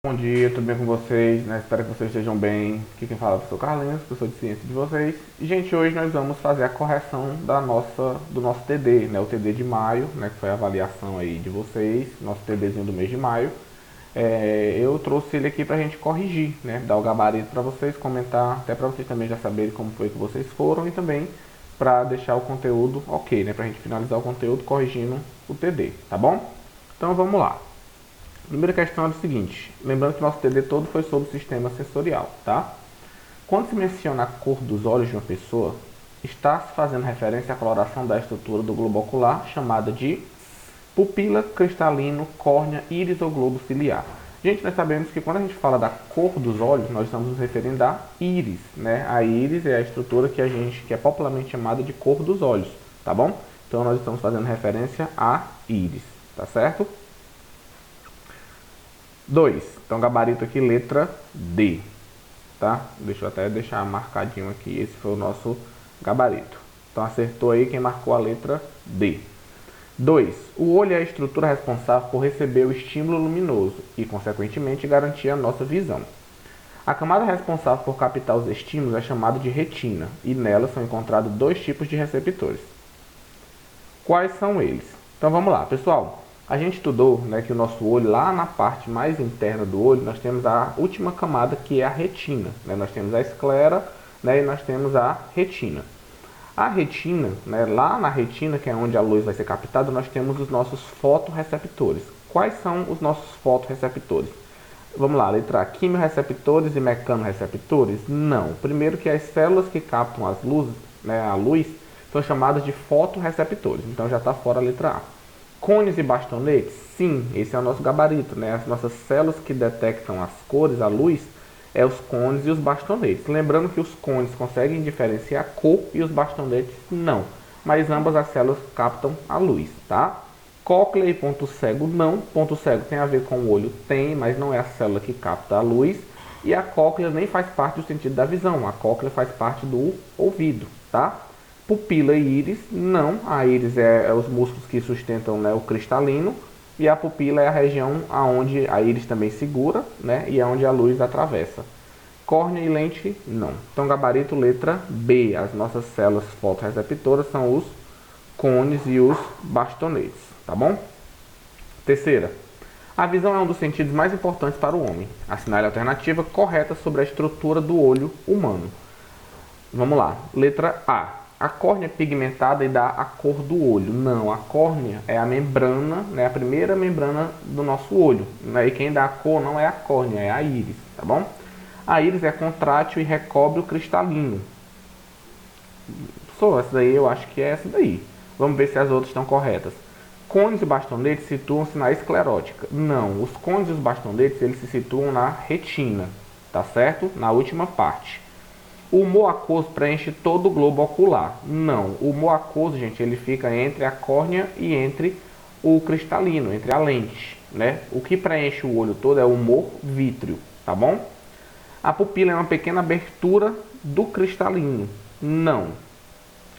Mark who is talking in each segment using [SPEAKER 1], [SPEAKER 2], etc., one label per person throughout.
[SPEAKER 1] Bom dia, tudo bem com vocês? Né? Espero que vocês estejam bem. Aqui quem fala é o professor Carlinhos, professor de ciência de vocês. E, gente, hoje nós vamos fazer a correção do nosso TD, né? O TD de maio, né? Que foi a avaliação aí de vocês, nosso TDzinho do mês de maio. Eu trouxe ele aqui pra gente corrigir, né? Dar o gabarito para vocês, comentar, até para vocês também já saberem como foi que vocês foram e também para deixar o conteúdo ok, né? Pra gente finalizar o conteúdo corrigindo o TD, tá bom? Então vamos lá. Primeira questão é o seguinte, lembrando que nosso TD todo foi sobre o sistema sensorial, tá? Quando se menciona a cor dos olhos de uma pessoa, está se fazendo referência à coloração da estrutura do globo ocular, chamada de pupila, cristalino, córnea, íris ou globo ciliar. Gente, nós sabemos que quando a gente fala da cor dos olhos, nós estamos nos referindo à íris, né? A íris é a estrutura que é popularmente chamada de cor dos olhos, tá bom? Então nós estamos fazendo referência à íris, tá certo? 2. Então, gabarito aqui, letra D. Tá? Deixa eu até deixar marcadinho aqui. Esse foi o nosso gabarito. Então, acertou aí quem marcou a letra D. 2. O olho é a estrutura responsável por receber o estímulo luminoso e, consequentemente, garantir a nossa visão. A camada responsável por captar os estímulos é chamada de retina, e nela são encontrados dois tipos de receptores. Quais são eles? Então, vamos lá, pessoal. A gente estudou, né, que o nosso olho, lá na parte mais interna do olho, nós temos a última camada, que é a retina. Né? Nós temos a esclera, né, e nós temos a retina. A retina, né, lá na retina, que é onde a luz vai ser captada, nós temos os nossos fotorreceptores. Quais são os nossos fotorreceptores? Vamos lá, letra A, quimiorreceptores e mecanorreceptores? Não. Primeiro que as células que captam as luzes, né, a luz, são chamadas de fotorreceptores. Então já está fora a letra A. Cones e bastonetes? Sim, esse é o nosso gabarito, né? As nossas células que detectam as cores, a luz, é os cones e os bastonetes. Lembrando que os cones conseguem diferenciar a cor e os bastonetes não, mas ambas as células captam a luz, tá? Cóclea e ponto cego não. Ponto cego tem a ver com o olho, tem, mas não é a célula que capta a luz. E a cóclea nem faz parte do sentido da visão, a cóclea faz parte do ouvido, tá? Pupila e íris, não. A íris é os músculos que sustentam, né, o cristalino. E a pupila é a região onde a íris também segura, né, e é onde a luz atravessa. Córnea e lente, não. Então, gabarito, letra B. As nossas células fotorreceptoras são os cones e os bastonetes, tá bom? Terceira. A visão é um dos sentidos mais importantes para o homem. Assinale a alternativa correta sobre a estrutura do olho humano. Vamos lá. Letra A. A córnea é pigmentada e dá a cor do olho. Não, a córnea é a membrana, né, a primeira membrana do nosso olho. Né, e quem dá a cor não é a córnea, é a íris, tá bom? A íris é contrátil e recobre o cristalino. Essa daí eu acho que é essa daí. Vamos ver se as outras estão corretas. Cones e bastonetes situam-se na esclerótica. Não, os cones e os bastonetes eles se situam na retina, tá certo? Na última parte. O humor aquoso preenche todo o globo ocular. Não, o humor aquoso, gente, ele fica entre a córnea e entre o cristalino, entre a lente, né? O que preenche o olho todo é o humor vítreo, tá bom? A pupila é uma pequena abertura do cristalino. Não,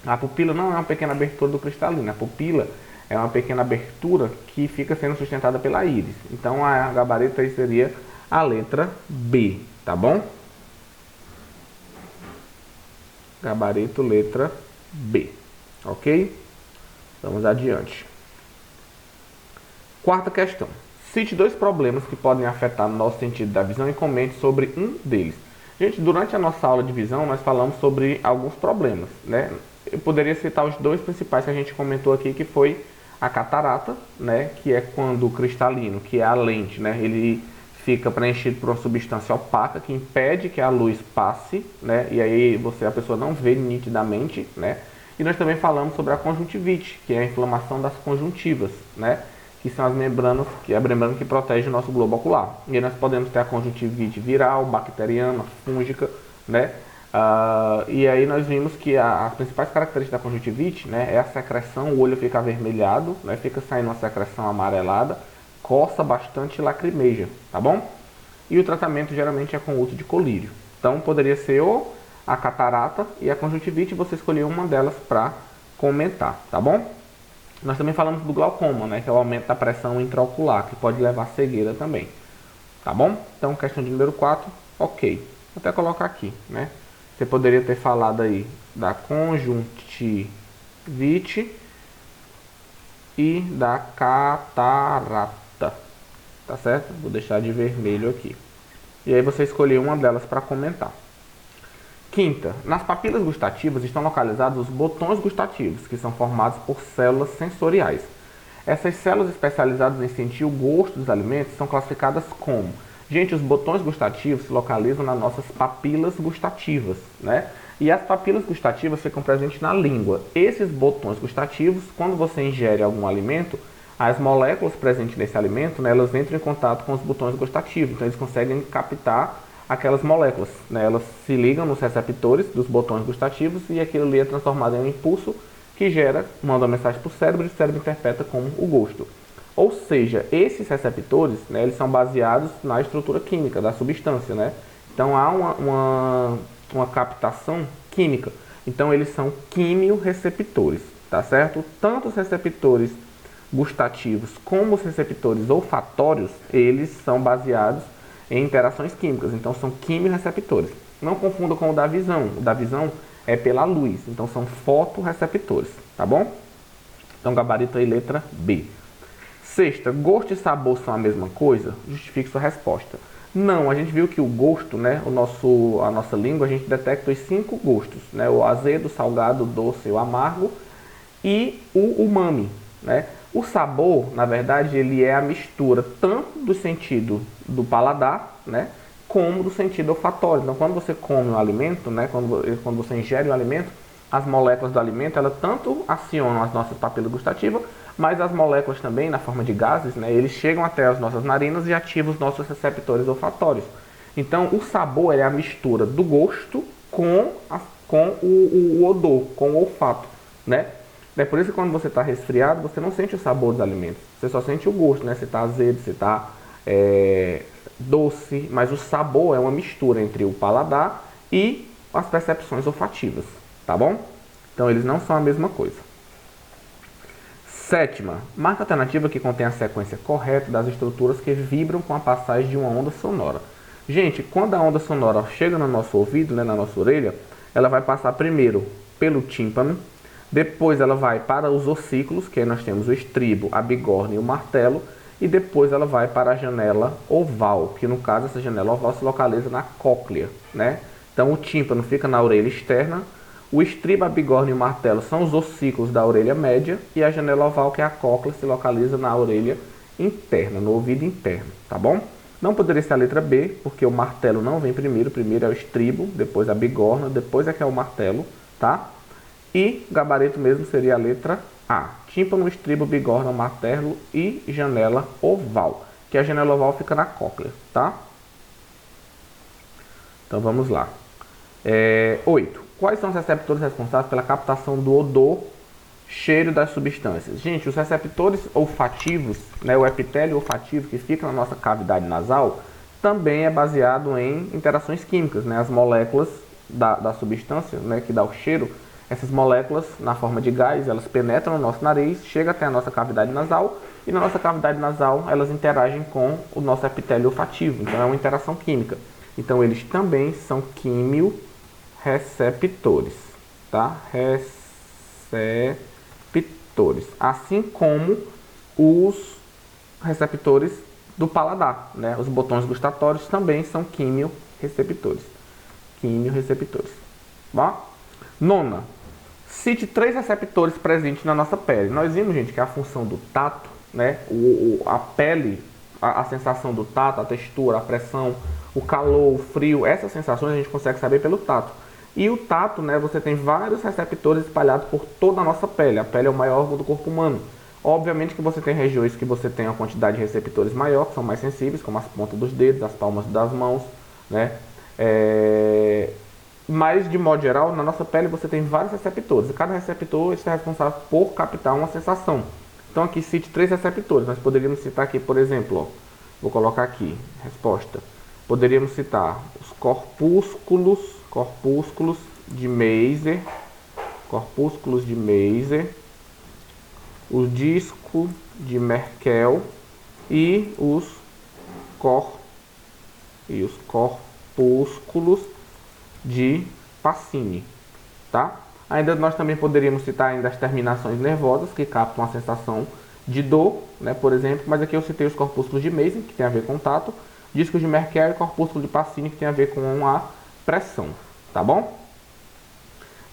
[SPEAKER 1] a pupila não é uma pequena abertura do cristalino. A pupila é uma pequena abertura que fica sendo sustentada pela íris. Então a gabarito aí seria a letra B, tá bom? Gabarito, letra B. Ok? Vamos adiante. Quarta questão. Cite dois problemas que podem afetar nosso sentido da visão e comente sobre um deles. Gente, durante a nossa aula de visão, nós falamos sobre alguns problemas, né? Eu poderia citar os dois principais que a gente comentou aqui, que foi a catarata, né? Que é quando o cristalino, que é a lente, né? Ele fica preenchido por uma substância opaca que impede que a luz passe, né? E aí a pessoa não vê nitidamente, né? E nós também falamos sobre a conjuntivite, que é a inflamação das conjuntivas, né? Que são as membranas, que é a membrana que protege o nosso globo ocular. E aí nós podemos ter a conjuntivite viral, bacteriana, fúngica, né? E aí nós vimos que as principais características da conjuntivite, né, é a secreção, o olho fica avermelhado, né, fica saindo uma secreção amarelada, coça bastante e lacrimeja, tá bom? E o tratamento geralmente é com uso de colírio. Então poderia ser ou a catarata e a conjuntivite, você escolher uma delas para comentar, tá bom? Nós também falamos do glaucoma, né, que é o aumento da pressão intraocular, que pode levar a cegueira também. tá bom? Então, questão de número 4, ok. Vou até colocar aqui, né? Você poderia ter falado aí da conjuntivite e da catarata, tá certo? Vou deixar de vermelho aqui. E aí você escolheu uma delas para comentar. Quinta, nas papilas gustativas estão localizados os botões gustativos, que são formados por células sensoriais. Essas células especializadas em sentir o gosto dos alimentos são classificadas como... Gente, os botões gustativos se localizam nas nossas papilas gustativas, né? E as papilas gustativas ficam presentes na língua. Esses botões gustativos, quando você ingere algum alimento, as moléculas presentes nesse alimento, né, elas entram em contato com os botões gustativos. Então, eles conseguem captar aquelas moléculas, né? Elas se ligam nos receptores dos botões gustativos e aquilo ali é transformado em um impulso que manda uma mensagem para o cérebro e o cérebro interpreta como o gosto. Ou seja, esses receptores, né, eles são baseados na estrutura química da substância, né? Então há uma captação química. Então eles são quimiorreceptores, tá certo? Tanto os receptores gustativos como os receptores olfatórios, eles são baseados em interações químicas, então são quimiorreceptores. Não confunda com o da visão. O da visão é pela luz, então são fotorreceptores, tá bom? Então gabarito aí, letra B. Sexta, gosto e sabor são a mesma coisa? Justifique sua resposta. Não, a gente viu que o gosto, né, a nossa língua, a gente detecta os 5 gostos, né, o azedo, o salgado, o doce, o amargo e o umami, né? O sabor, na verdade, ele é a mistura tanto do sentido do paladar, né, como do sentido olfatório. Então, quando você come um alimento, né, quando você ingere um alimento, as moléculas do alimento, elas tanto acionam as nossas papilas gustativas, mas as moléculas também, na forma de gases, né, eles chegam até as nossas narinas e ativam os nossos receptores olfatórios. Então, o sabor é a mistura do gosto com o odor, com o olfato, né? É por isso que quando você está resfriado, você não sente o sabor dos alimentos. Você só sente o gosto, né? Você está azedo, você está doce, mas o sabor é uma mistura entre o paladar e as percepções olfativas, tá bom? Então eles não são a mesma coisa. Sétima, marca a alternativa que contém a sequência correta das estruturas que vibram com a passagem de uma onda sonora. Gente, quando a onda sonora chega no nosso ouvido, né, na nossa orelha, ela vai passar primeiro pelo tímpano, depois ela vai para os ossículos, que aí nós temos o estribo, a bigorna e o martelo, e depois ela vai para a janela oval, que no caso essa janela oval se localiza na cóclea, né? Então o tímpano fica na orelha externa, o estribo, a bigorna e o martelo são os ossículos da orelha média, e a janela oval, que é a cóclea, se localiza na orelha interna, no ouvido interno, tá bom? Não poderia ser a letra B, porque o martelo não vem primeiro é o estribo, depois a bigorna, depois é que é o martelo, tá? E gabarito mesmo seria a letra A. Tímpano, estribo, bigorna, martelo e janela oval. Que a janela oval fica na cóclea, tá? Então vamos lá. 8. Quais são os receptores responsáveis pela captação do odor, cheiro das substâncias? Gente, os receptores olfativos, né, o epitélio olfativo que fica na nossa cavidade nasal, também é baseado em interações químicas, né? As moléculas da substância, né, que dá o cheiro, essas moléculas, na forma de gás, elas penetram no nosso nariz, chegam até a nossa cavidade nasal, e na nossa cavidade nasal elas interagem com o nosso epitélio olfativo. Então é uma interação química. Então eles também são quimiorreceptores, tá? Receptores. Assim como os receptores do paladar, né? Os botões gustatórios também são quimiorreceptores. Quimiorreceptores. Bom? Nona, cite 3 receptores presentes na nossa pele. Nós vimos, gente, que a função do tato, né, a pele, a sensação do tato, a textura, a pressão, o calor, o frio, essas sensações a gente consegue saber pelo tato. E o tato, né, você tem vários receptores espalhados por toda a nossa pele. A pele é o maior órgão do corpo humano. Obviamente que você tem regiões que você tem uma quantidade de receptores maior, que são mais sensíveis, como as pontas dos dedos, as palmas das mãos, né? Mas, de modo geral, na nossa pele você tem vários receptores. E cada receptor está responsável por captar uma sensação. Então, aqui cite 3 receptores. Nós poderíamos citar aqui, por exemplo, ó, vou colocar aqui, resposta. Poderíamos citar os corpúsculos de Meiser, o disco de Merkel e os corpúsculos e os corpúsculos de Pacini, tá? Ainda nós também poderíamos citar ainda as terminações nervosas que captam a sensação de dor, né, por exemplo, mas aqui eu citei os corpúsculos de Mason, que tem a ver com o tato, discos de Mercari e corpúsculo de Pacini, que tem a ver com a pressão, tá bom?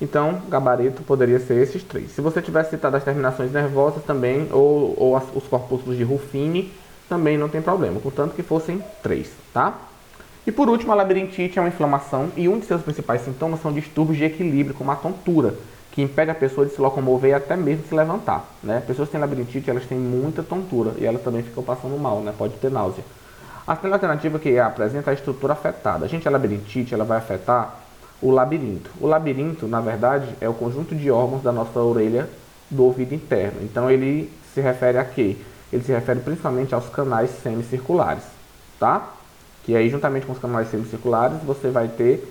[SPEAKER 1] Então, gabarito poderia ser esses três. Se você tivesse citado as terminações nervosas também, ou os corpúsculos de Ruffini, também não tem problema, contanto que fossem três, tá? E por último, a labirintite é uma inflamação e um de seus principais sintomas são distúrbios de equilíbrio, como a tontura, que impede a pessoa de se locomover e até mesmo se levantar, né? Pessoas que têm labirintite, elas têm muita tontura e elas também ficam passando mal, né? Pode ter náusea. A segunda alternativa que apresenta é a estrutura afetada. A labirintite, ela vai afetar o labirinto. O labirinto, na verdade, é o conjunto de órgãos da nossa orelha do ouvido interno. Então, ele se refere a quê? Ele se refere principalmente aos canais semicirculares, tá? Que aí, juntamente com os canais semicirculares, você vai ter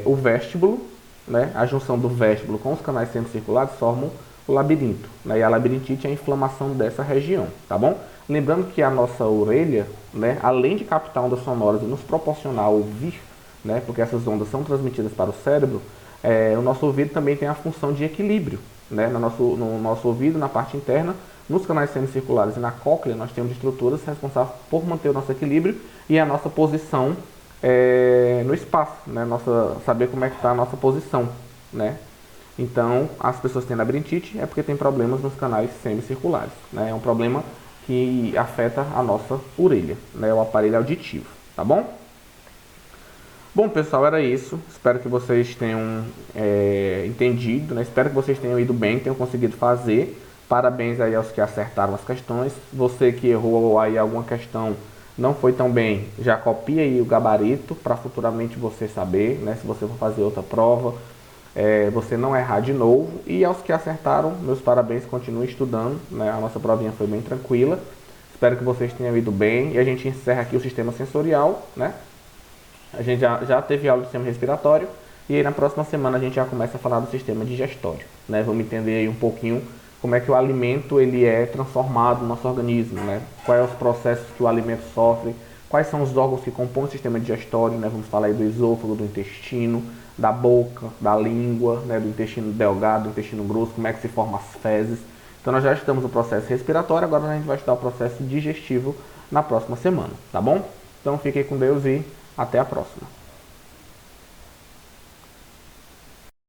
[SPEAKER 1] o véstíbulo, né? A junção do véstíbulo com os canais semicirculares formam o labirinto, né? E a labirintite é a inflamação dessa região, tá bom? Lembrando que a nossa orelha, né, além de captar ondas sonoras e nos proporcionar ouvir, né, porque essas ondas são transmitidas para o cérebro, o nosso ouvido também tem a função de equilíbrio, né? No nosso ouvido, na parte interna, nos canais semicirculares e na cóclea, nós temos estruturas responsáveis por manter o nosso equilíbrio e a nossa posição no espaço, né? Saber como é que está a nossa posição, né? Então, as pessoas que têm labirintite é porque tem problemas nos canais semicirculares, né? É um problema que afeta a nossa orelha, né? O aparelho auditivo, tá bom? Bom, pessoal, era isso. Espero que vocês tenham entendido, né? Espero que vocês tenham ido bem, tenham conseguido fazer. Parabéns aí aos que acertaram as questões. Você que errou aí alguma questão, não foi tão bem, já copia aí o gabarito para futuramente você saber, né? Se você for fazer outra prova, você não errar de novo. E aos que acertaram, meus parabéns, continuem estudando, né? A nossa provinha foi bem tranquila. Espero que vocês tenham ido bem. E a gente encerra aqui o sistema sensorial, né? A gente já teve aula do sistema respiratório e aí na próxima semana a gente já começa a falar do sistema digestório, né? Vamos entender aí um pouquinho como é que o alimento ele é transformado no nosso organismo, né? Quais os processos que o alimento sofre, quais são os órgãos que compõem o sistema digestório, né? Vamos falar aí do esôfago, do intestino, da boca, da língua, né? Do intestino delgado, do intestino grosso, como é que se formam as fezes. Então nós já estudamos o processo respiratório, agora a gente vai estudar o processo digestivo na próxima semana, tá bom? Então fiquem com Deus e até a próxima.